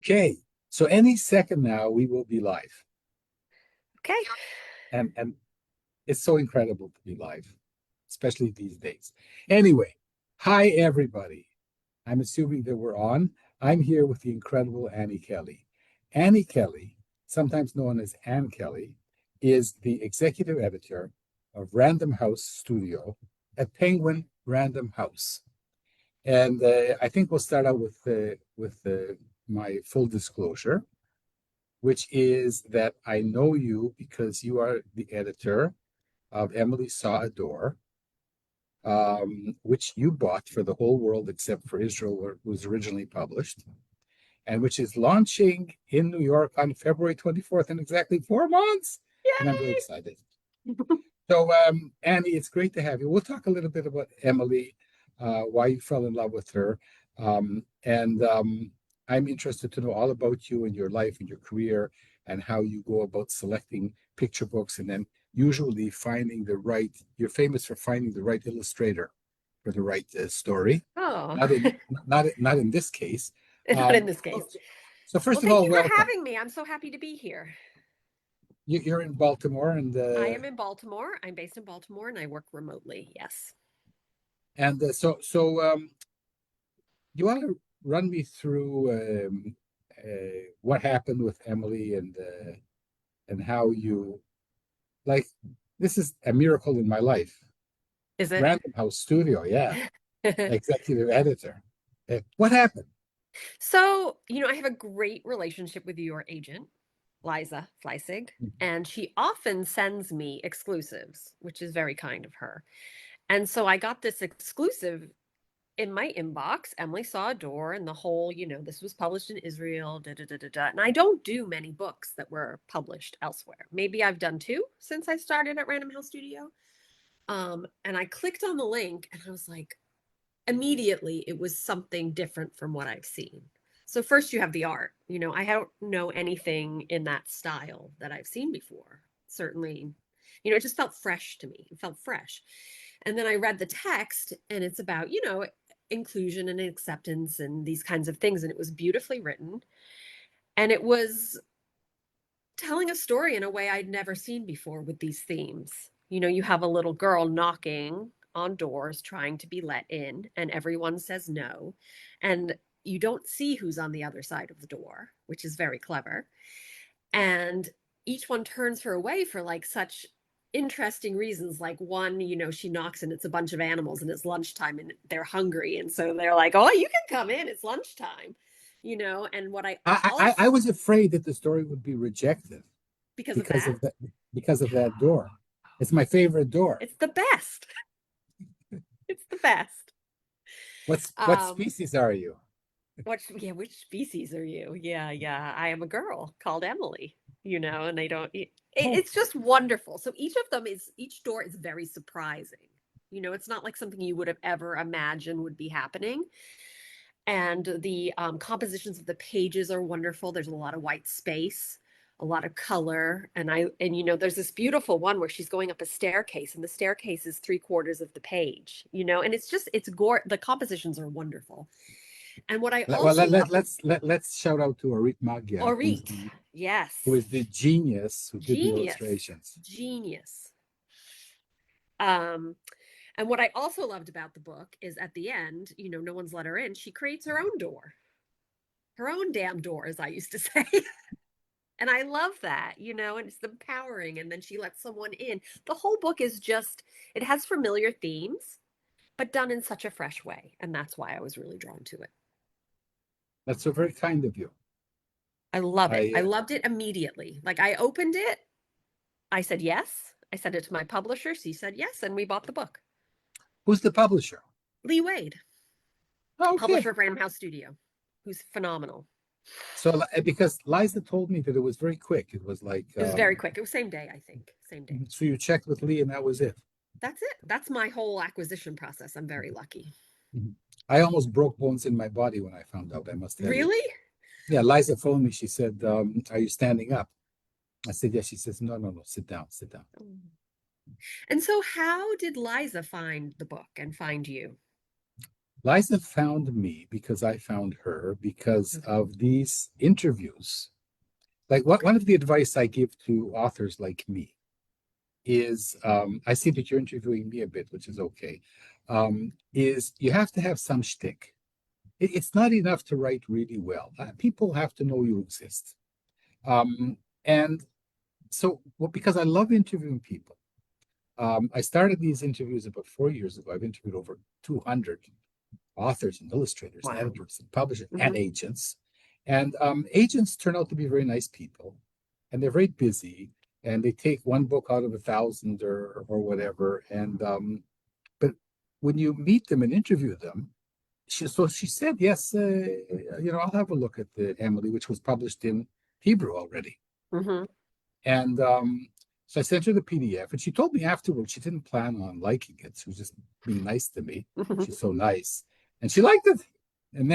Okay, so any second now we will be live, Okay. and it's so incredible to be live, especially these days. Anyway, hi everybody. I'm assuming that we're on. I'm here with the incredible Annie Kelley. Annie Kelley, sometimes known as Ann Kelley, is the executive editor of Random House Studio at Penguin Random House. And I think we'll start out with my full disclosure, which is that I know you because you are the editor of Emily Saw a Door, which you bought for the whole world except for Israel, where it was originally published, and which is launching in New York on February 24th in exactly 4 months. And I'm very Yay! excited. So, Annie, it's great to have you. We'll talk a little bit about Emily, why you fell in love with her. And I'm interested to know all about you and your life and your career and how you go about selecting picture books and then usually finding the right, you're famous for finding the right illustrator for the right story. Oh, Not in this case. not in this So, case. so Well, first of thank all, you for welcome. having me. I'm so happy to be here. You're in Baltimore, I am in Baltimore. I'm based in Baltimore and I work remotely. Yes. and you want to run me through what happened with Emily and how you like this is a miracle in my life. Is it? Random House Studio, yeah, executive editor. What happened? So, I have a great relationship with your agent, Liza Fleissig, and she often sends me exclusives, which is very kind of her. And so I got this exclusive in my inbox. Emily Saw a Door, and the whole, this was published in Israel, da da da da da. And I don't do many books that were published elsewhere. Maybe I've done two since I started at Random House Studio. And I clicked on the link and I was like, immediately it was something different from what I've seen. So first you have the art. I don't know anything in that style that I've seen before. Certainly, it just felt fresh to me. It felt fresh. And then I read the text and it's about, inclusion and acceptance and these kinds of things. And it was beautifully written. And it was telling a story in a way I'd never seen before with these themes. You have a little girl knocking on doors trying to be let in, and everyone says no. And you don't see who's on the other side of the door, which is very clever. And each one turns her away for like such interesting reasons. Like one, she knocks and it's a bunch of animals and it's lunchtime and they're hungry. And so they're like, oh, you can come in, it's lunchtime. And what I also, I was afraid that the story would be rejected because of because that, of that door. It's my favorite door. it's the best. It's the best. What Um, species are you? which species are you? Yeah, yeah. I am a girl called Emily, and they don't, Oh, it's just wonderful. So each door is very surprising. It's not like something you would have ever imagined would be happening. And the compositions of the pages are wonderful. There's a lot of white space, a lot of color, and there's this beautiful one where she's going up a staircase, and the staircase is three-quarters of the page, and the compositions are wonderful. And what I well, also love, let's shout out to Orit Magia, Orit, who yes, is the genius who did the genius, illustrations. genius. Um, and what I also loved about the book is at the end, no one's let her in. She creates her own door, her own damn door, as I used to say. And I love that, and it's empowering. And then she lets someone in. The whole book is just, it has familiar themes, but done in such a fresh way. And that's why I was really drawn to it. That's so very kind of you. I love it. I I loved it immediately. Like I opened it, I said yes. I sent it to my publisher. She said yes. And we bought the book. Who's the publisher? Lee Wade, Okay. publisher of Random House Studio, who's phenomenal. So because Liza told me that it was very quick. It was like It was very quick. It was same day, I think. Same day. so you checked with Lee and that was it. That's it. That's my whole acquisition process. I'm very lucky. Mhm. I almost broke bones in my body when I found out, I must tell you. Really? Yeah, Liza phoned me. She said, are you standing up? I said, yes. She says, no, no, no, sit down, sit down. And so, how did Liza find the book and find you? Liza found me because I found her because Mhm. of these interviews. Like one of the advice I give to authors like me is I see that you're interviewing me a bit, which is okay. Is you have to have some shtick. It's not enough to write really well. People have to know you exist. And so, well, because I love interviewing people, I started these interviews about 4 years ago. I've interviewed over 200 authors and illustrators and Wow. editors and publishers and Hmm. agents. And agents turn out to be very nice people, and they're very busy, and they take one book out of 1,000 or whatever. And but when you meet them and interview them, she said, yes, I'll have a look at the Emily, which was published in Hebrew already. Hmm. And so I sent her the PDF, and she told me afterwards she didn't plan on liking it. She was just being nice to me. She's so nice, and she liked it. And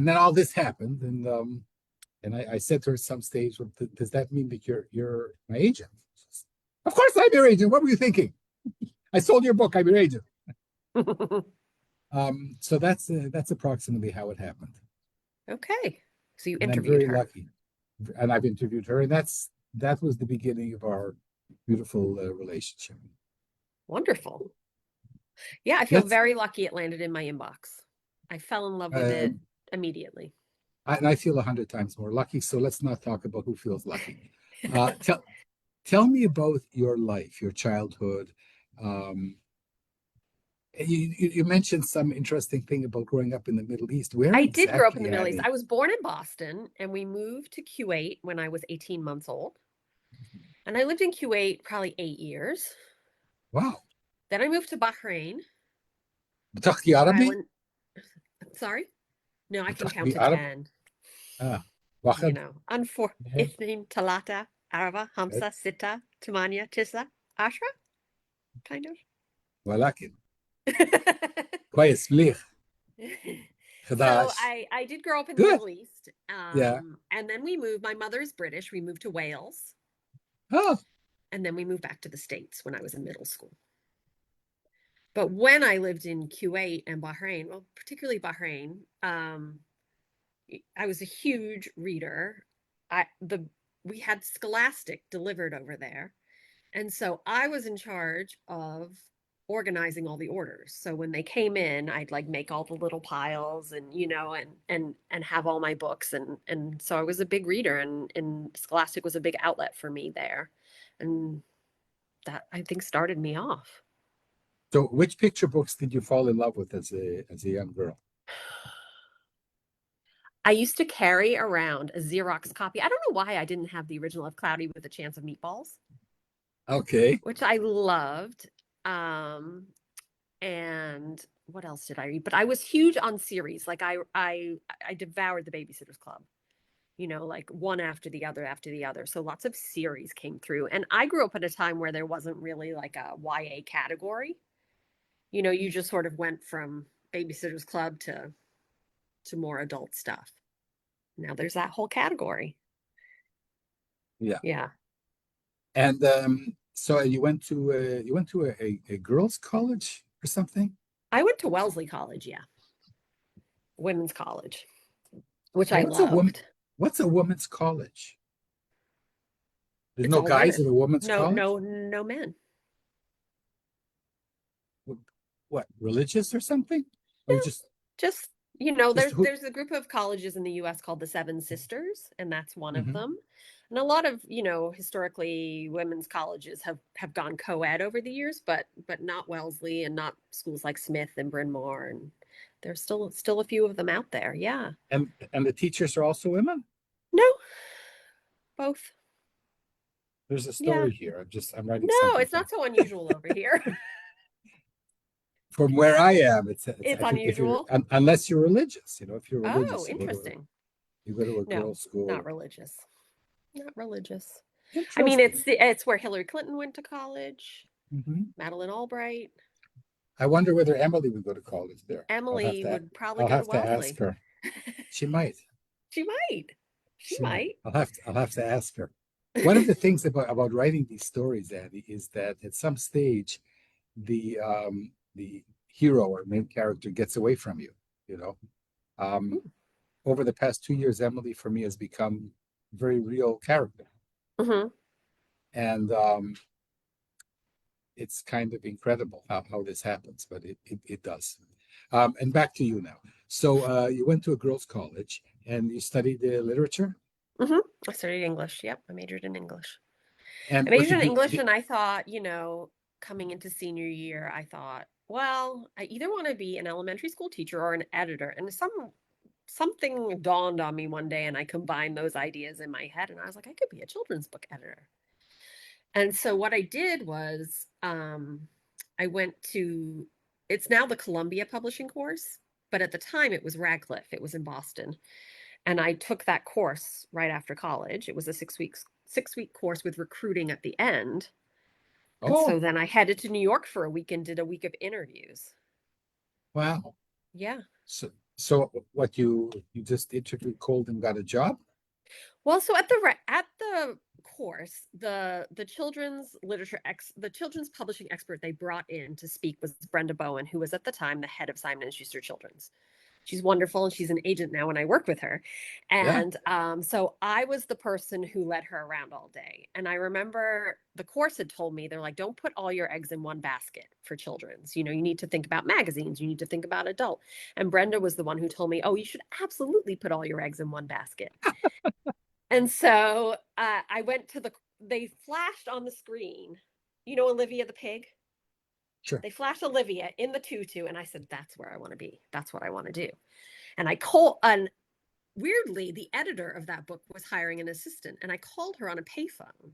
then all this happened, and I said to her at some stage, well, does that mean that you're my agent? Says, of course I'm your agent. What were you thinking? I sold your book. I'm your agent. So that's approximately how it happened, Okay. So you and I'm interviewed very her. lucky. And I've interviewed her, and that was the beginning of our beautiful relationship. Wonderful. Yeah, I feel Let's, very lucky it landed in my inbox. I fell in love with uh, it immediately. and I feel 100 times more lucky. So let's not talk about who feels lucky. Tell me about your life, your childhood. Um, you mentioned some interesting thing about growing up in the Middle East. Where I did grow up in exactly, the Middle East. Annie? I was born in Boston and we moved to Kuwait when I was 18 months old. And I lived in Kuwait probably 8 years. Wow. Then I moved to Bahrain بتحكي where I عربي؟ went. Sorry? No, I can count بتحكي to عربي؟ 10. You واحد know, unfor اثنين اثنين ثلاثة أربعة ثلاثة خمسة ستة ثمانية تسعة عشرة kind of. ولكن كويس مليح So 11. I did grow up in the Good. Middle East. Yeah. And then we moved. My mother's British. We moved to Wales. Oh, And then we moved back to the States when I was in middle school. But when I lived in Kuwait and Bahrain, well, particularly Bahrain, I was a huge reader. I the We had Scholastic delivered over there, and so I was in charge of organizing all the orders. So when they came in, I'd like make all the little piles and and have all my books and so I was a big reader and Scholastic was a big outlet for me there. And that I think started me off. so which picture books did you fall in love with as a young girl? I used to carry around a Xerox copy. I don't know why I didn't have the original of Cloudy with a Chance of Meatballs, Okay. which I loved. Um, and what else did I read? But I was huge on series. Like I devoured the Babysitter's Club. Like one after the other. So lots of series came through. And I grew up at a time where there wasn't really like a YA category. You just sort of went from Babysitter's Club to more adult stuff. Now there's that whole category. Yeah. Yeah. And so you went to a girls' college or something? I went to Wellesley College, yeah. Women's college, which So I loved. what's a women's college? There's It's no all guys women. in a women's No, college? no, no men. What, religious or something? Or No, you just just who? there's a group of colleges in the US called the Seven Sisters, and that's one of Mhm. them. And a lot of, historically women's colleges have gone co-ed over the years, but not Wellesley and not schools like Smith and Bryn Mawr, and there's still a few of them out there. Yeah. And the teachers are also women? No, both. There's a Yeah. story here. I'm writing No, something it's down. not so unusual over here. From where I am, it's It's I think if you're unusual. unless you're religious, if you're Oh, religious, interesting. you go to a No, girls' school. not religious. Not religious. I mean, Interesting. it's where Hillary Clinton went to college, Hmm. Madeleine Albright. I wonder whether Emily would go to college there. Emily would probably I'll go to have to ask Wellesley. her. She might. She might. She She might. might. I'll have to ask her. One of the things about writing these stories, Andy, is that at some stage the hero or main character gets away from you, you know. Um, over the past 2 years, Emily for me has become a very real character. Mm-hmm. And it's kind of incredible how this happens, but it does. And back to you now. So you went to a girls' college and you studied literature. Mm-hmm. I studied English. Yep, I majored in English. I And what majored did in you? English, and I thought, coming into senior year, I thought, well, I either want to be an elementary school teacher or an editor. And something dawned on me one day, and I combined those ideas in my head, and I was like, I could be a children's book editor. And so what I did was I went to, it's now the Columbia Publishing course, but at the time it was Radcliffe. It was in Boston. And I took that course right after college. It was a 6 week course with recruiting at the end. And Oh, so then I headed to New York for a week and did a week of interviews. wow. Yeah. So what you just interviewed cold and got a job? Well, so at the course, the children's publishing expert they brought in to speak was Brenda Bowen, who was at the time the head of Simon and Schuster Children's. She's wonderful, and she's an agent now, and I work with her. Yeah. And so I was the person who led her around all day. And I remember the course had told me, they're like, don't put all your eggs in one basket for children's. You need to think about magazines, you need to think about adult. And Brenda was the one who told me, oh, you should absolutely put all your eggs in one basket. And so I went to they flashed on the screen, Olivia the pig? Sure. They flashed Olivia in the tutu, and I said, that's where I want to be. That's what I want to do. And weirdly, the editor of that book was hiring an assistant, and I called her on a payphone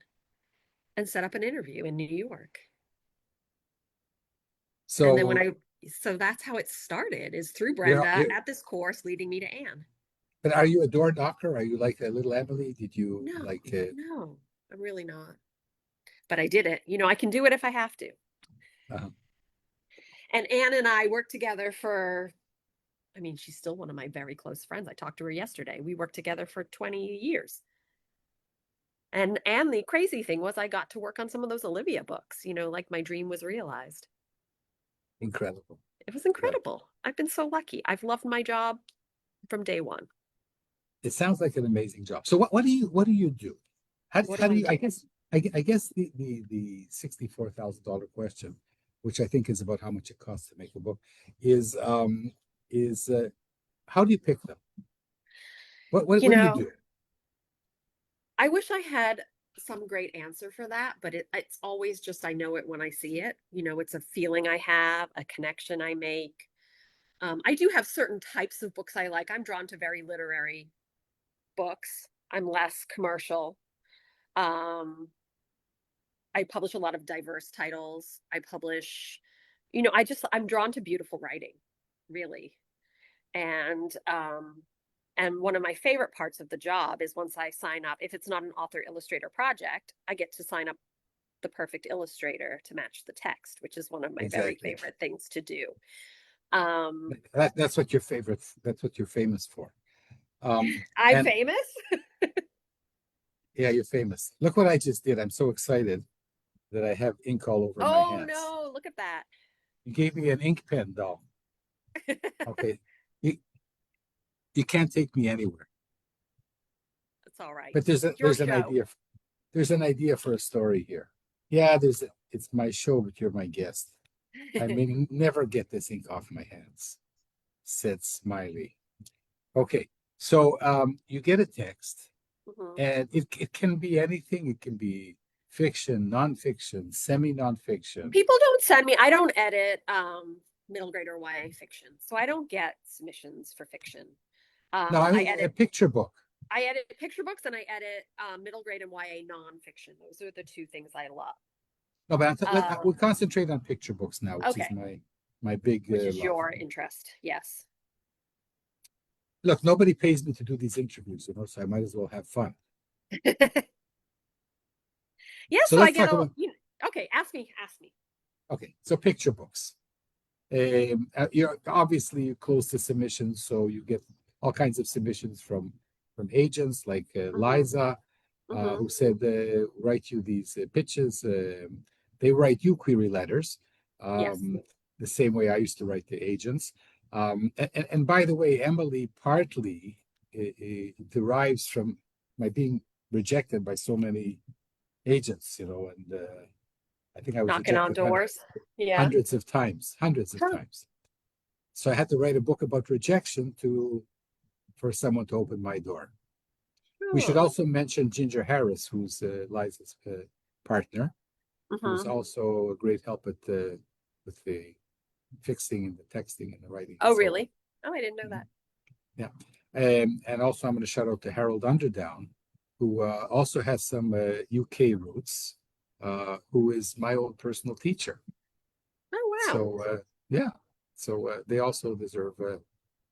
and set up an interview in New York. And then So so that's how it started, is through you're, Brenda you're at this course leading me to Anne. but are you a door knocker? Are you like a little Emily? Did you No, like no, I'm really not. But I did it. I can do it if I have to. uh, And Anne and I worked together she's still one of my very close friends. I talked to her yesterday. We worked together for 20 years. And the crazy thing was I got to work on some of those Olivia books, like my dream was realized. incredible? It was Incredible. incredible. I've been so lucky. I've loved my job from day one. It sounds like an amazing job. So what do you do? What How do do I you? do? I guess the $64,000 question, which I think is about how much it costs to make a book, is how do you pick them? You What do you know, do? I wish I had some great answer for that, but it's always just I know it when I see it. It's a feeling I have, a connection I make. I do have certain types of books I like. I'm drawn to very literary books. I'm less commercial. I publish a lot of diverse titles. I'm drawn to beautiful writing, really. And one of my favorite parts of the job is once I sign up, if it's not an author illustrator project, I get to sign up the perfect illustrator to match the text, which is one of my very Exactly. favorite things to do. Um, That's what your favorite. That's what you're famous for. I'm And famous. yeah, you're famous. Look what I just did. I'm so excited that I have ink all over my Oh hands. no, look at that. You gave me an ink pen, doll. Okay. You, you can't take me anywhere. It's all right. But It's your there's an show. idea. There's an idea for a story here. Yeah, it's my show, but you're my guest. I may never get this ink off my hands, said Smiley. Okay. So you get a text, Mhm. and it can be anything. It can be fiction, nonfiction, semi-nonfiction. People don't send me, I don't edit middle grade or YA fiction. So I don't get submissions for fiction. No, Um, I I mean a edit picture book. I edit picture books, and I edit middle grade and YA nonfiction. Those are the two things I love. No, but we Um, concentrate on picture books now, which is okay, my big which is love. your interest. Yes. Look, nobody pays me to do these interviews, so I might as well have fun. Yeah, So so I let's get talk about okay, ask me, ask me. okay. So picture books. You're obviously close to submissions, so you get all kinds of submissions from agents like Mm-hmm. Liza, Mm-hmm. who said write you these pitches. They write you query letters. Yes. Um, the same way I used to write to agents. And by the way, Emily partly derives from my being rejected by so many agents, and I think I was Knocking on rejected doors. Yeah. hundreds of times, hundreds of Huh. times. So I had to write a book about rejection for someone to open my door. We should Oh. also mention Ginger Harris, who's Liza's partner, who's Mhm. also a great help with the fixing and the texting and the writing and Oh, so on. really? Oh, I didn't know that. Yeah. And also I'm going to shout out to Harold Underdown, who also has some UK roots, who is my own personal teacher. Oh, wow. So yeah, so they also deserve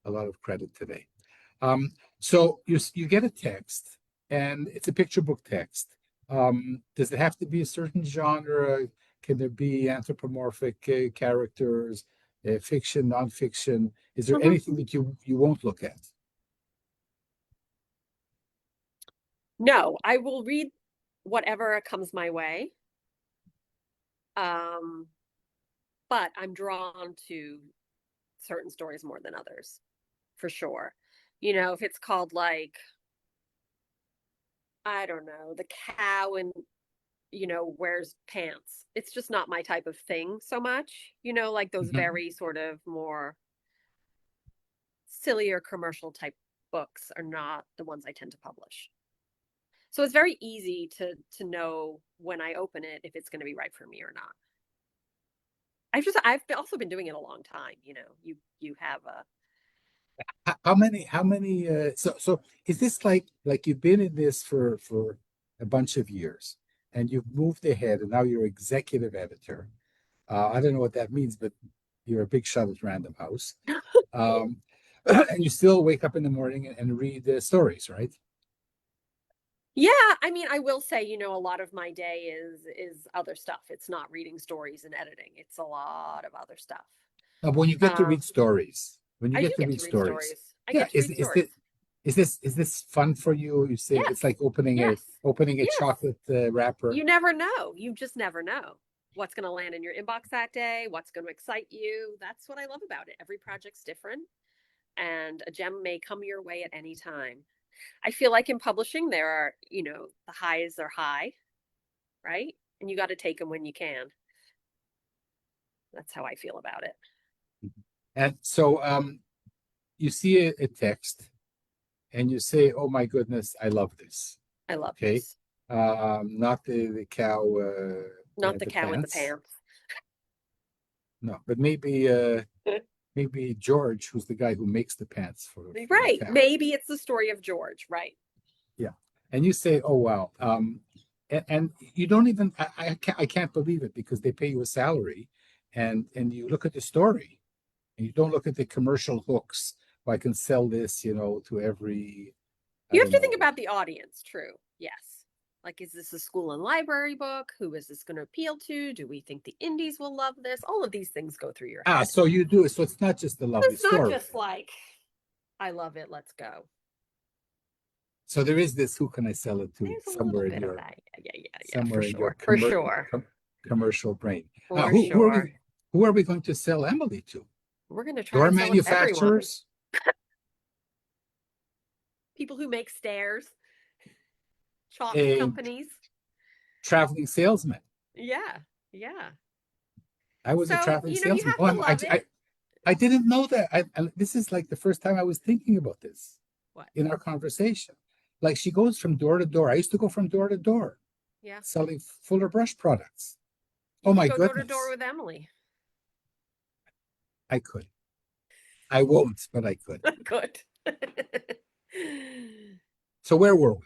a lot of credit today. So you get a text, and it's a picture book text. Does it have to be a certain genre? Can there be anthropomorphic characters, fiction, nonfiction? Is there Mhm. anything that you won't look at? No, I will read whatever comes my way. Um, but I'm drawn to certain stories more than others, for sure. If it's called like, I don't know, the cow and wears pants. It's just not my type of thing so much. Like those Mhm. very sort of more sillier commercial type books are not the ones I tend to publish. So it's very easy to know when I open it if it's going to be right for me or not. I've also been doing it a long time. You have a How many so is this like you've been in this for a bunch of years, and you've moved ahead, and now you're executive editor. I don't know what that means, but you're a big shot at Random House. Um, and you still wake up in the morning and read the stories, right? Yeah, I mean, I will say, a lot of my day is other stuff. It's not reading stories and editing. It's a lot of other stuff. Now, when you get to read Um, stories, when you I do get to get read to read stories, stories. I yeah, get to read stories. is this fun for you? You say Yes. it's like Yes. opening a Yes. chocolate wrapper. You never know. You just never know what's going to land in your inbox that day, what's going to excite you. That's what I love about it. Every project's different, and a gem may come your way at any time. I feel like in publishing, there are, the highs are high, right? And you got to take them when you can. That's how I feel about it. And so you see a text and you say, "Oh my goodness, I love this." I love Okay, this. not the cow Not the the cow in the pants, pants. no, but maybe George, who's the guy who makes the pants for the Right. cow. Maybe it's the story of George. Right. Yeah, and you say, "Oh wow," and you don't even I can't believe it because they pay you a salary, and you look at the story and you don't look at the commercial hooks. Well, I can sell this, to every I You have don't to think know. about the audience. True. Yes. Like, is this a school and library book? Who is this going to appeal to? Do we think the indies will love this? All of these things go through your head. So you do it. So it's not just a lovely It's not story. just like, I love it. Let's go. So there is this. Who can I sell it to? There's a little bit of that. Yeah, for Somewhere in your sure. For sure. commercial brain. For Who are we? sure. Who are we going to sell Emily to? We're going to try Door and sell it to everyone. manufacturers, People who make stairs, chalk a companies. traveling salesman. Yeah. Yeah. I was a So, traveling you salesman. have to love it. I didn't know that. This is like the first time I was thinking about this What? in our conversation. Like she goes from door to door. I used to go from door to door Yeah. selling Fuller Brush products. You Oh could my go door to door goodness. with Emily. I could. I won't, but I could. Good. So where were we?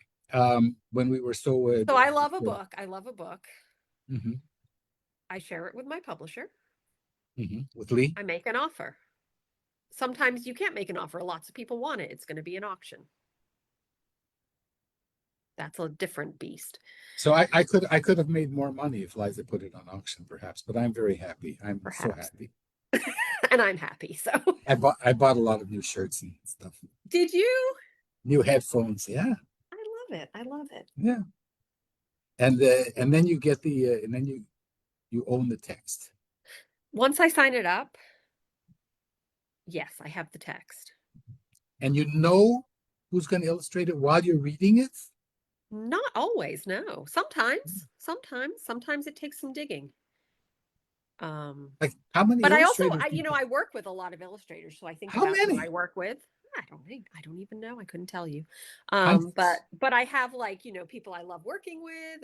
When we were so So I love a book. I love a book. mhm, I share it with my publisher. with Lee. I make an offer. Sometimes you can't make an offer. Lots of people want it. It's going to be an auction. That's a different beast. So I could have made more money if Liza put it on auction, perhaps. But I'm very happy. I'm so Perhaps. happy. And I'm happy. So, I bought a lot of new shirts and stuff, did you? new headphones. Yeah, I love it. I love it. yeah. And then you get the and then you own the text. Once I sign it up, yes, I have the text. And you know who's going to illustrate it while you're reading it? Not always, no. Sometimes it takes some digging. Like how many But I also, illustrators do you have? I work with a lot of illustrators, so I think How about who I many? work with. I don't even know. I couldn't tell you. Hundreds. But I have like, people I love working with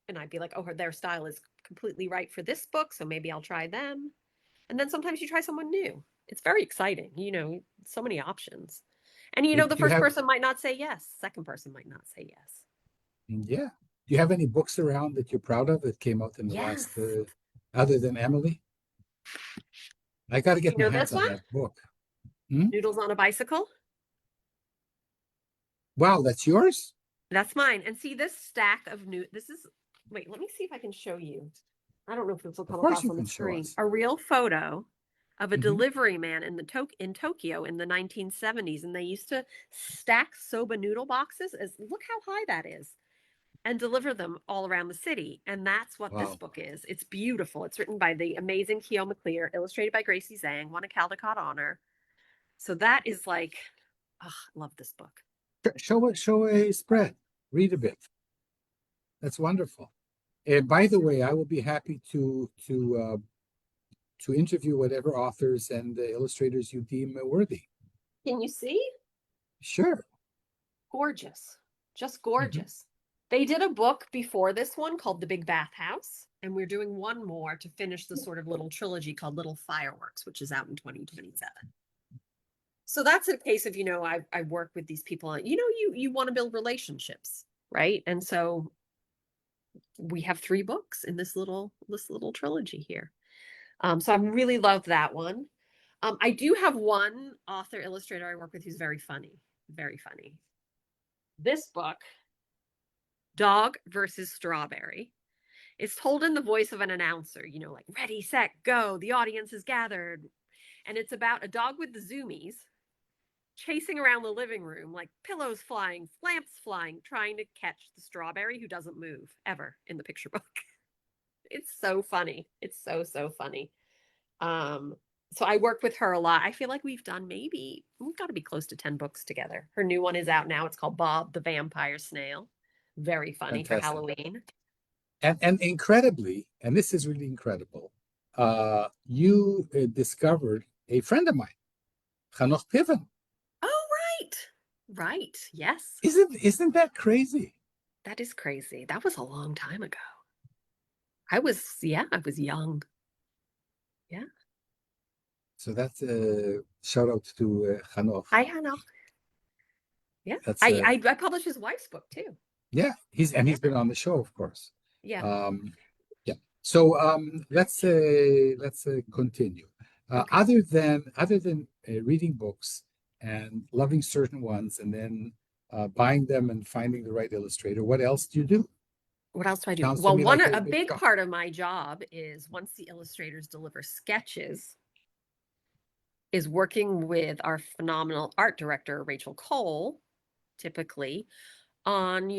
and I'd be like, oh, their style is completely right for this book, so maybe I'll try them. And then sometimes you try someone new. It's very exciting, so many options. And Do the you first have, person might not say yes, second person might not say yes. yeah. Do you have any books around that you're proud of that came out in the last, Yes. other than Emily? I got to get You my know hands this on one? that book. Hmm? Noodles on a Bicycle? Wow, that's yours? That's mine. And see this stack of new this is wait, let me see if I can show you. I don't know if this will Of come course across you on the can show screen. us. A real photo of a Hmm. delivery man in Tokyo in the 1970s, and they used to stack soba noodle boxes as look how high that is and deliver them all around the city. And that's what this Wow, book is. It's beautiful. It's written by the amazing Kyo McClear, illustrated by Gracie Zhang, won a Caldecott honor. So that is like, oh, I love this book. show a spread. Read a bit. That's wonderful. And by the way, I will be happy to interview whatever authors and illustrators you deem worthy. Can you see? Sure. Gorgeous, just Hmm. gorgeous. They did a book before this one called The Big Bathhouse, and we're doing one more to finish the sort of little trilogy called Little Fireworks, which is out in 2027. So that's a case of, I work with these people, you want to build relationships, right? And so we have 3 books in this little trilogy here. So I really love that one. I do have one author illustrator I work with who's very funny, very funny. This book, Dog versus Strawberry, is told in the voice of an announcer, like ready, set, go, the audience is gathered. And it's about a dog with the zoomies chasing around the living room, like pillows flying, lamps flying, trying to catch the strawberry who doesn't move ever in the picture book. It's so funny. It's so, so funny. Um, so I work with her a lot. I feel like we've got to be close to 10 books together. Her new one is out now. It's called Bob the Vampire Snail. Very funny for Fantastic. Halloween. And incredibly, and this is really incredible, you discovered a friend of mine, Hanoch Piven. Oh, right. Right. Yes. Isn't that crazy? That is crazy. That was a long time ago. I was young. Yeah. So that's a shout out to Hanoch. I know. Yeah. That's I published his wife's book too. yeah, Yeah. he's been on the show, of course. Yeah. Um, yeah. So let's continue. Okay. Other than reading books and loving certain ones, and then buying them and finding the right illustrator, what else do you do? What else do I do? Sounds to Well, me like a a big big job. part of my job is once the illustrators deliver sketches, is working with our phenomenal art director, Rachel Cole, typically on,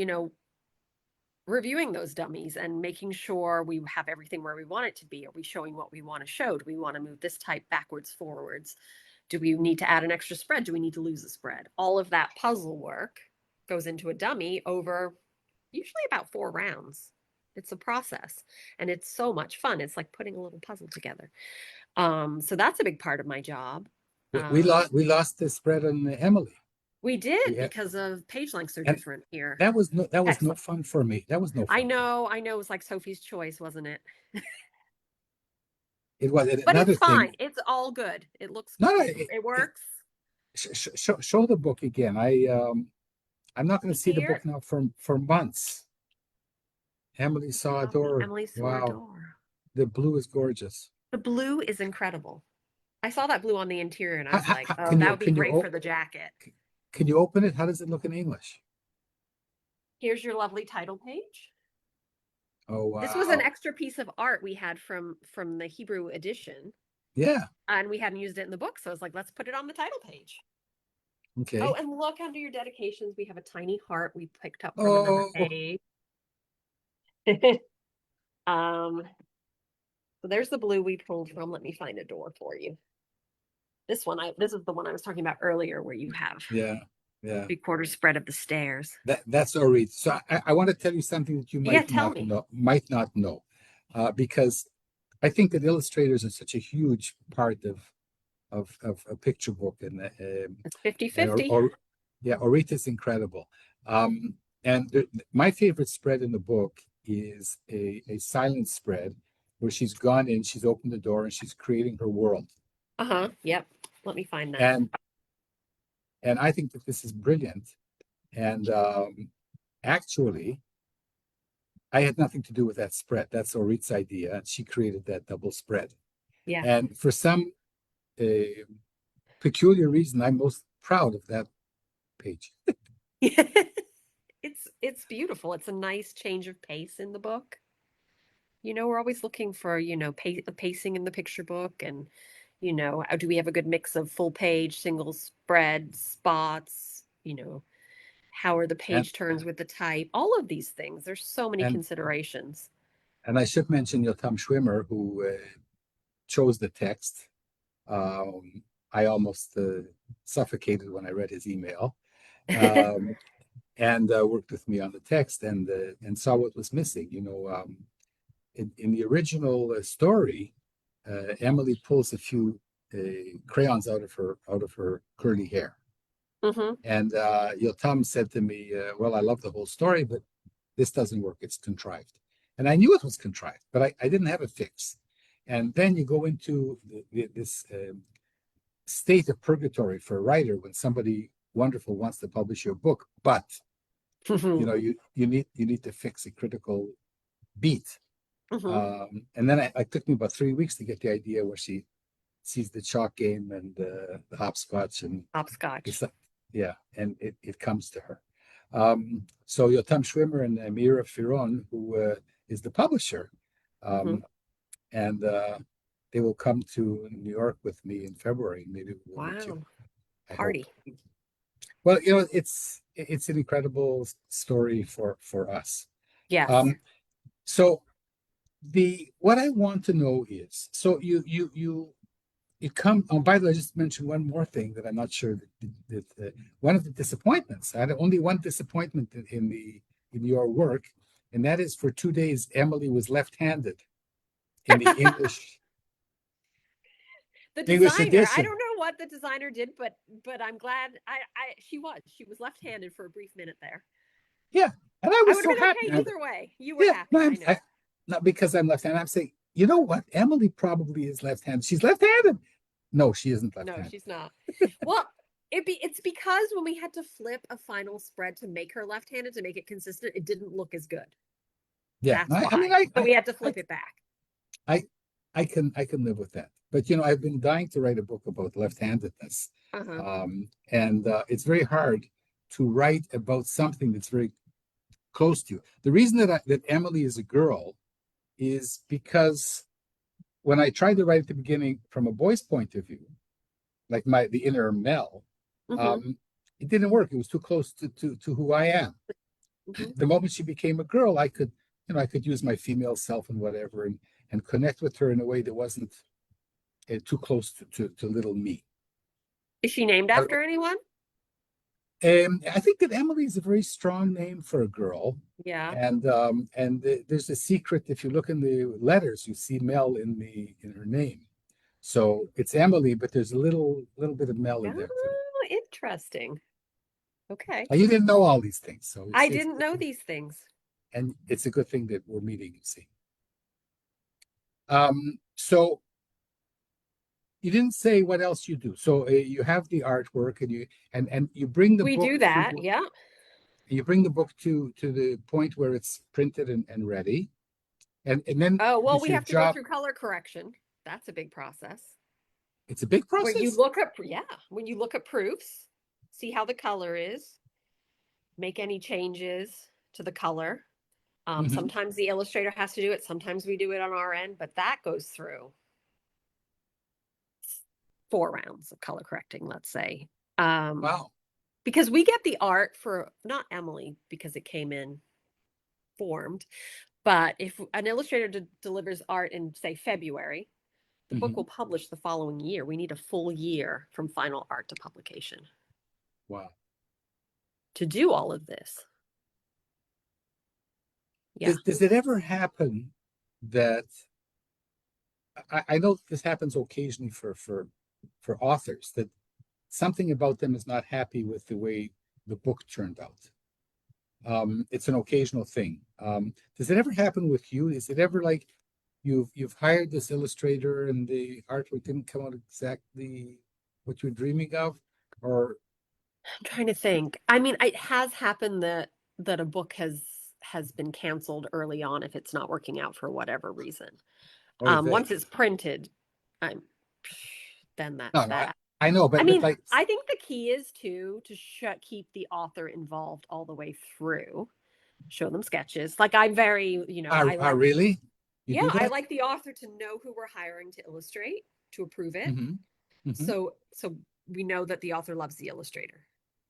reviewing those dummies and making sure we have everything where we want it to be. Are we showing what we want to show? Do we want to move this type backwards, forwards? Do we need to add an extra spread? Do we need to lose a spread? All of that puzzle work goes into a dummy over usually about 4 rounds. It's a process and it's so much fun. It's like putting a little puzzle together. So that's a big part of my job. We lost the spread on Emily. We We did had, because of page lengths are and different here. that was Text no length. fun for me. That was no I fun for me. know, I know. It was like Sophie's Choice, wasn't it? It was But another it's thing. fine. It's all good. It looks, No, no, it works. show the book again. I'm not going to See see the here, book now for months. Emily saw a lovely door. Emily Wow, Door. the blue is gorgeous. The blue is incredible. I saw that blue on the interior and I was like, How, oh, that would be great for the jacket. can you open it? How does it look in English? Here's your lovely title page. Oh This was an wow, extra piece of art we had from the Hebrew edition, yeah, and we hadn't used it in the book, so I was like, let's put it on the title page. Oh, okay. and look under your dedications, we have a tiny heart we picked up from another Oh, page. um, So there's the blue we pulled from. Let me find a door for you. This is the one I was talking about earlier, where you have Yeah, yeah. 3/4 spread of the stairs. That's Orit. So I want to tell you something that you Yeah, tell me. might not know, because I think that illustrators are such a huge part of a picture book, It's 50 and 50. yeah, Orit is incredible. And my favorite spread in the book is a silent spread where she's gone in, she's opened the door, and she's creating her world. Uh-huh. Yep. Let me find that. And I think that this is brilliant. And actually, I had nothing to do with that spread. That's Orit's idea. She created that double spread. Yeah. And for some uh, peculiar reason, I'm most proud of that page. It's beautiful. It's a nice change of pace in the book. We're always looking for, pacing in the picture book, and, do we have a good mix of full page, single spread, spots, how are the And page turns with the type, all of these things. There's so many and considerations. and I should mention Yotam Schwimmer, who chose the text. I almost suffocated when I read his email, um, and worked with me on the text, and saw what was missing. In the original story, Emily pulls a few crayons out of her curly hair, Mm-hmm. and Yotam said to me, "Well, I love the whole story, but this doesn't work. It's contrived." And I knew it was contrived, but I didn't have a fix. And then you go into this state of purgatory for a writer when somebody wonderful wants to publish your book, but you need to fix a critical beat. Mm-hmm. And then it took me about 3 weeks to get the idea where she sees the chalk game and the hopscotch and Hopscotch. it's yeah, and it comes to her. So Yotam Schwimmer and Mira Firon, who is the publisher, Mm-hmm. and they will come to New York with me in February. Maybe we'll meet you. Wow. I hope. Party. Well, it's an incredible story for us. Yes. So the what I want to know is, so you come. Oh, by the way, I just mentioned one more thing that I'm not sure that one of the disappointments. I had only one disappointment in your work, and that is for 2 days Emily was left-handed in the The English designer, I edition. don't know what the designer did, but I'm glad she was left-handed for a brief minute there. Yeah, and I I was would have so been happy. okay either way. You were Yeah, no, happy, I know. not because I'm left-handed. I'm saying, you know what? Emily probably is left-handed. She's left-handed. No, she isn't No, left-handed. she's not. Well, it's because when we had to flip a final spread to make her left-handed to make it consistent, it didn't look as good. Yeah, That's I mean, why. So we had to flip it back. I, I can live with that. But I've been dying to write a book about left-handedness, Uh-huh. and it's very hard to write about something that's very close to you. The reason that Emily is a girl is because when I tried to write at the beginning from a boy's point of view, like the inner Mel, Mm-hmm. um, it didn't work. It was too close to who I am. Mm-hmm. The moment she became a girl, I could use my female self and whatever, and connect with her in a way that wasn't too close to little me. Is she named But after anyone? I think that Emily is a very strong name for a girl. Yeah. And there's a secret. If you look in the letters, you see Mel in her name. So it's Emily, but there's a little bit of Mel in there too. Oh, interesting. Okay. And you didn't know all these things, so I didn't know these things. and it's a good thing that we're meeting. You see. So you didn't say what else you do. So you have the artwork, and you bring the We book do to that. Yeah. you bring the book to the point where it's printed and ready, and then Oh, well, is we your have to go job. through color correction. That's a big process. It's a big Where you process. look at, yeah, when you look at proofs, see how the color is, make any changes to the color. Mhm. Sometimes the illustrator has to do it. Sometimes we do it on our end, but that goes through 4 rounds of color correcting, let's say. Wow. Because we get the art for not Emily because it came in formed, But if an illustrator delivers art in, say, February, the book Hmm. will publish the following year. We need a full year from final art to publication Wow. to do all of this. Yeah. Does it ever happen that I know this happens occasionally for authors that something about them is not happy with the way the book turned out. It's an occasional thing. Does it ever happen with you? Is it ever like you've hired this illustrator and the artwork didn't come out exactly what you're dreaming of? Or I'm trying to think. I mean, it has happened that a book has been canceled early on if it's not working out for whatever reason. or they? Once it's printed, I'm then No, that's no, that. I know, I but mean, like, I think the key is to keep the author involved all the way through. Show them sketches. Like I'm very, I like, really? You yeah, do I that? like the author to know who we're hiring to illustrate, to approve it. Mm-hmm. Mm-hmm. So we know that the author loves the illustrator.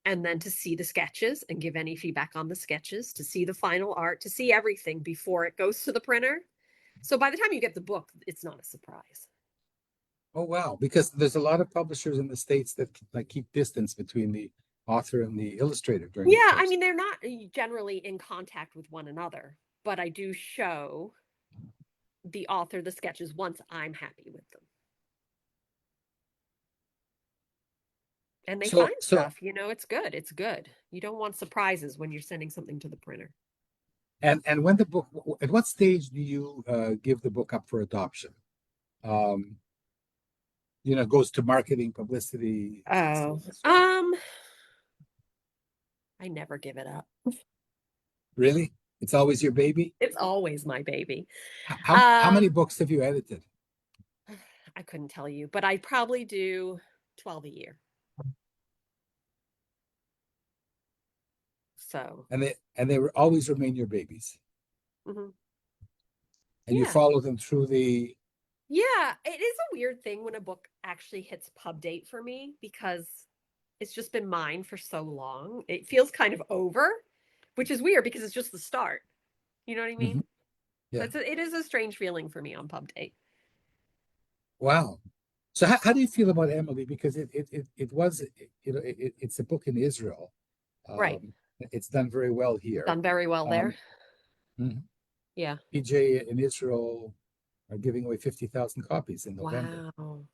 And then to see the sketches and give any feedback on the sketches, to see the final art, to see everything before it goes to the printer. So by the time you get the book, it's not a surprise. Oh wow, because there's a lot of publishers in the States that like keep distance between the author and the illustrator during the Yeah, I process. mean, they're not generally in contact with one another, but I do show the author the sketches once I'm happy with them. And they So find so stuff, it's good. It's good. You don't want surprises when you're sending something to the printer. and when the book, at what stage do you give the book up for adoption? Um, it goes to marketing, publicity, Oh, so I never give it up. really? It's always your baby? It's always my baby. How many Um, books have you edited? I couldn't tell you, but I probably do 12 a year. So, And they will always remain your babies. mhm. And you Yeah. follow them through the Yeah, it is a weird thing when a book actually hits pub date for me because it's just been mine for so long. It feels kind of over, which is weird because it's just the start. You know what I Mhm. mean? So Yeah. it is a strange feeling for me on pub date. Wow. So how do you feel about Emily? Because it was it's a book in Israel. Right. It's done very well here. Done very well there. Um, mhm. Yeah. PJ in Israel are giving away 50,000 copies in November. Wow.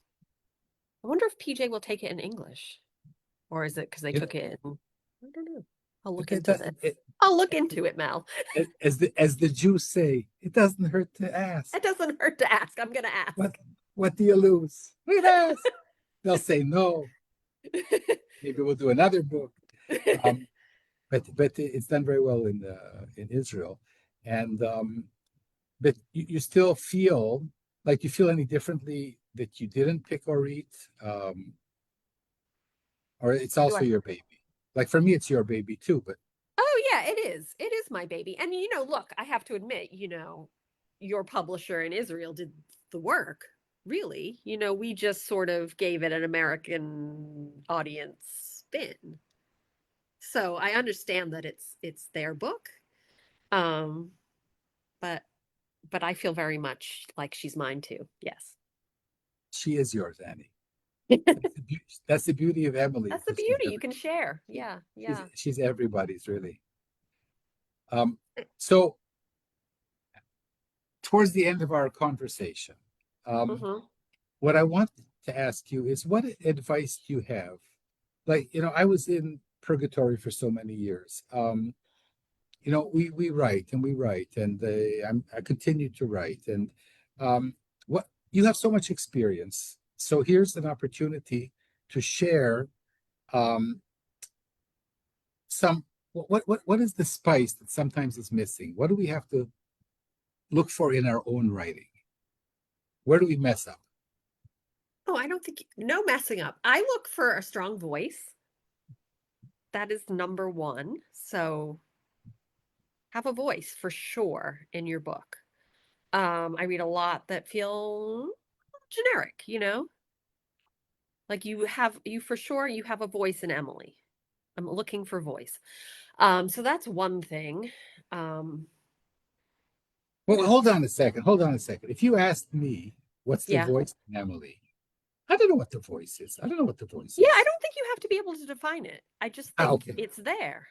I wonder if PJ will take it in English, or is it because they You took it in? I don't know. I'll look it, into it, this. it, I'll look into it, Mel. as the Jews say, it doesn't hurt to ask. It doesn't hurt to ask. I'm gonna What ask. what do you lose? We'd ask. They'll say no. Maybe we'll do another book. Um, but it's done very well in Israel, and but you still feel like you feel any differently that you didn't pick Orit, or it's Do also I? your baby. Like for me, it's your baby too. But Oh yeah, it is. It is my baby. And look, I have to admit, your publisher in Israel did the work. Really, we just sort of gave it an American audience spin. So I understand that it's their book. Um, but I feel very much like she's mine too. Yes. she is yours, Annie. That's the beauty of Emily. That's the That she's beauty. You can share. Yeah, she's yeah. she's everybody's really. So towards the end of our conversation, um, Mm-hmm. what I want to ask you is what advice do you have? Like, I was in purgatory for so many years. We write and we write, and I continue to write. And what you have so much experience. So here's an opportunity to share um, some. What is the spice that sometimes is missing? What do we have to look for in our own writing? Where do we mess up? Oh, I don't think no messing up. I look for a strong voice. That is number one. So have a voice for sure in your book. I read a lot that feel generic, like you for sure you have a voice in Emily. I'm looking for voice. So that's one thing. Um, Well, hold on a second. Hold on a second. If you asked me, what's the Yeah. voice in Emily? I don't know what the voice is. I don't know what the voice Yeah, I is. don't think you have to be able to define it. I just Ah, think okay. it's there.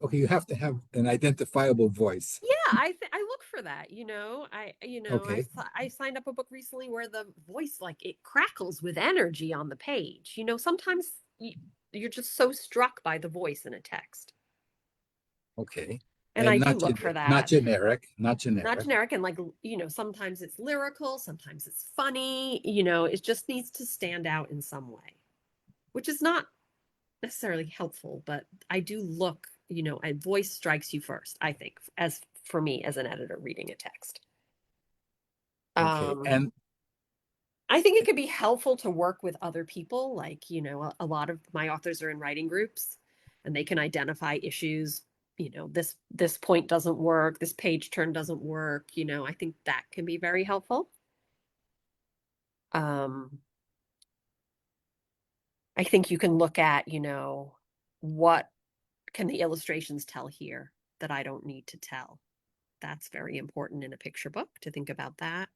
Okay, you have to have an identifiable voice. Yeah, I look for that, Okay. I signed up a book recently where the voice like it crackles with energy on the page. Sometimes you're just so struck by the voice in a text. Okay. And And I do look for not that. generic, not Not generic. generic and like, sometimes it's lyrical, sometimes it's funny, it just needs to stand out in some way, which is not necessarily helpful, but I do look, a voice strikes you first, I think, as for me as an editor reading a text. Okay. Um, I think it could be helpful to work with other people. Like, a lot of my authors are in writing groups and they can identify issues. This point doesn't work, this page turn doesn't work. I think that can be very helpful. Um, I think you can look at, what can the illustrations tell here that I don't need to tell? That's very important in a picture book to think about that.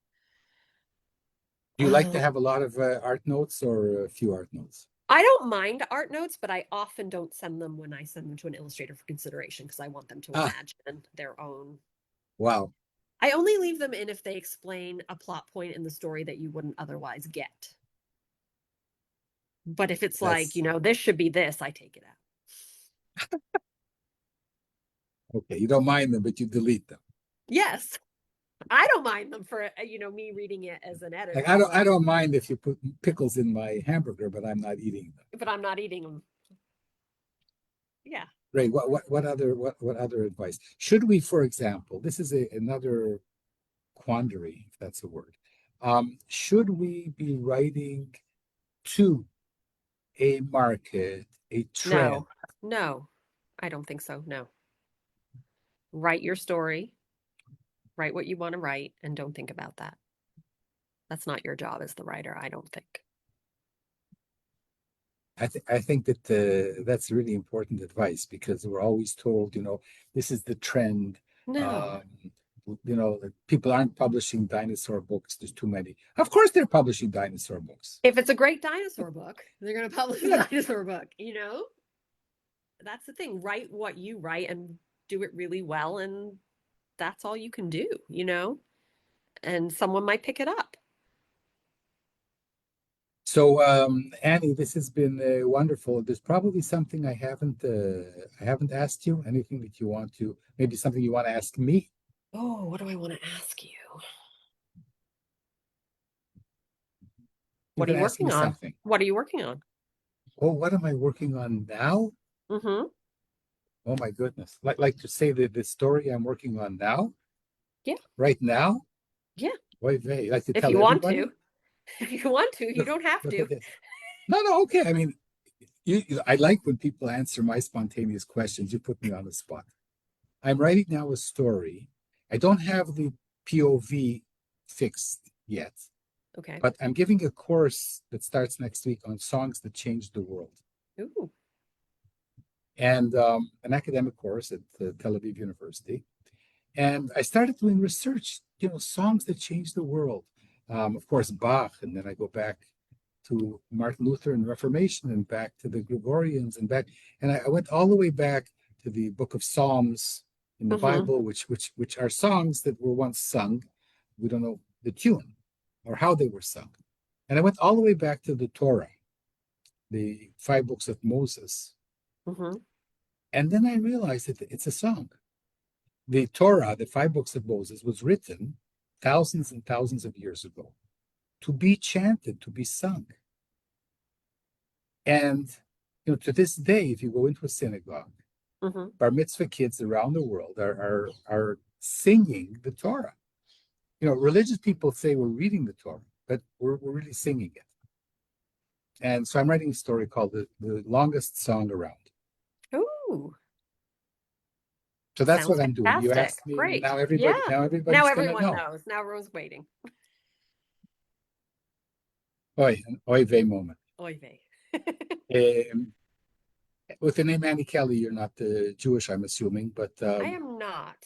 Do you like to have a lot of art notes or a few art notes? I don't mind art notes, but I often don't send them when I send them to an illustrator for consideration because I want them to Ah, imagine their own. wow. I only leave them in if they explain a plot point in the story that you wouldn't otherwise get. But if it's like, That's this should be this, I take it out. okay. You don't mind them, but you delete them. Yes, I don't mind them for, me reading it as an Like editor, I but don't mind if you put pickles in my hamburger, but I'm not eating them. I'm not eating them. Yeah. Ray, what other advice? Should we, for example, this is another quandary, if that's a word. Should we be writing to a market, a trend? No, no, I don't think so. No. Write your story, write what you want to write, and don't think about that. That's not your job as the writer, I don't think. I think that that's really important advice because we're always told, this is the trend. No. Um, people aren't publishing dinosaur books. There's too many. Of course, they're publishing dinosaur books. If it's a great dinosaur book, they're going to publish a Yeah. dinosaur book, That's the thing. Write what you write and do it really well. And that's all you can do. And someone might pick it up. So, Annie, this has been wonderful. There's probably something I haven't asked you. Anything that you want to, maybe something you want to ask me? Oh, what do I want to ask you? You What are can you ask me working on? something. What are you working on? Oh, what am I working on now? Mm-hmm. Oh my goodness. Like to say that the story I'm working on now, Yeah. right now? Yeah. Wait, wait, like to If tell you want everybody? to. If you want to, you Look, don't have look to. at this. No, no, okay. I mean, I like when people answer my spontaneous questions. You put me on the spot. I'm writing now a story. I don't have the POV fixed yet, Okay. but I'm giving a course that starts next week on songs that changed the world, Ooh. and an academic course at Tel Aviv University. And I started doing research, songs that changed the world. Of course, Bach, and then I go back to Martin Luther and Reformation and back to the Gregorians and back, and I went all the way back to the Book of Psalms in the Mm-hmm. Bible, which are songs that were once sung. We don't know the tune or how they were sung. And I went all the way back to the Torah, the 5 books of Moses. Mm-hmm. And then I realized that it's a song. The Torah, the 5 books of Moses, was written thousands and thousands of years ago to be chanted, to be sung. And to this day, if you go into a synagogue, Mm-hmm. bar mitzvah kids around the world are singing the Torah. Religious people say we're reading the Torah, but we're really singing it. And so I'm writing a story called the longest song around. Ooh. So that's Sounds what I'm doing. You fantastic. asked me, Great. now Yeah. Now everybody's gonna everyone know. knows. Now everyone's waiting. Oy, an oy vey moment. Oy vey. Um, with the name Annie Kelley, you're not Jewish, I'm assuming, but I am not.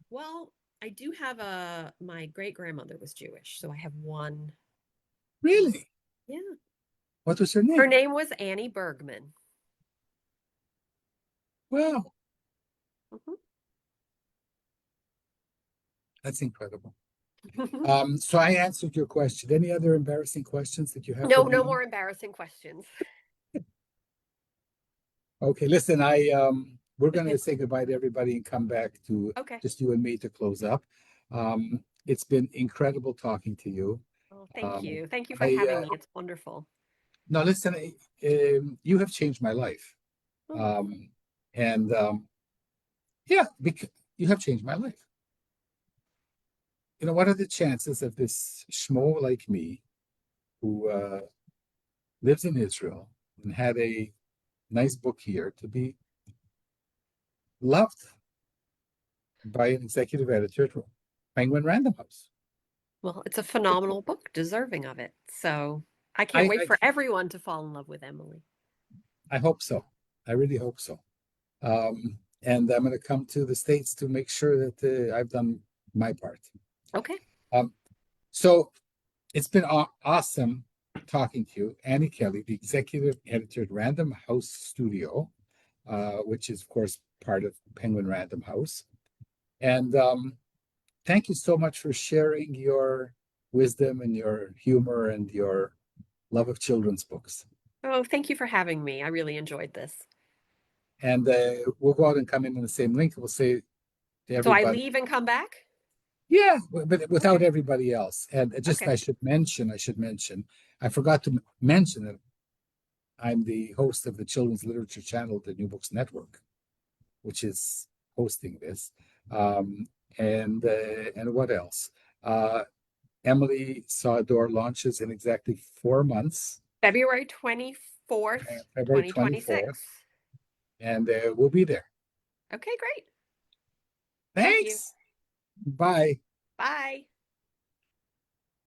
Well, I do have my great grandmother was Jewish, so I have one. Really? Yeah. What was her Her name? name was Annie Bergman. Wow, Mhm. that's incredible. So I answered your question. Any other embarrassing questions that you have for No, me? no more embarrassing questions. Okay, listen, we're gonna say goodbye to everybody and come back to Okay. just you and me to close up. It's been incredible talking to you. Oh, thank Um, you. Thank you for I having me. It's wonderful. no, listen, you have changed my life. Oh, Um, and yeah, because you have changed my life. You know, what are the chances of this schmo like me who lives in Israel and had a nice book here to be loved by an executive editor at Penguin Random House? well, it's a phenomenal book, deserving of it. So I can't I, wait I for everyone to fall in love with Emily. I hope so. I really hope so. And I'm going to come to the States to make sure that I've done my part. Okay. Um, so it's been awesome talking to you, Annie Kelley, the executive editor at Random House Studio, which is, of course, part of Penguin Random House. And thank you so much for sharing your wisdom and your humor and your love of children's books. Oh, thank you for having me. I really enjoyed this. And we'll go out and come in the same link. We'll say to So I everybody, leave and come back? yeah, but without Okay. everybody else. And just Okay. I should mention, I forgot to mention that I'm the host of the Children's Literature Channel, the New Books Network, which is hosting this. Um, and what else? Uh, Emily Saw Door launches in exactly 4 months, February 24th, February 24th, 2026. and we'll be there. Okay, great. Thank you. Thanks. Bye. Bye.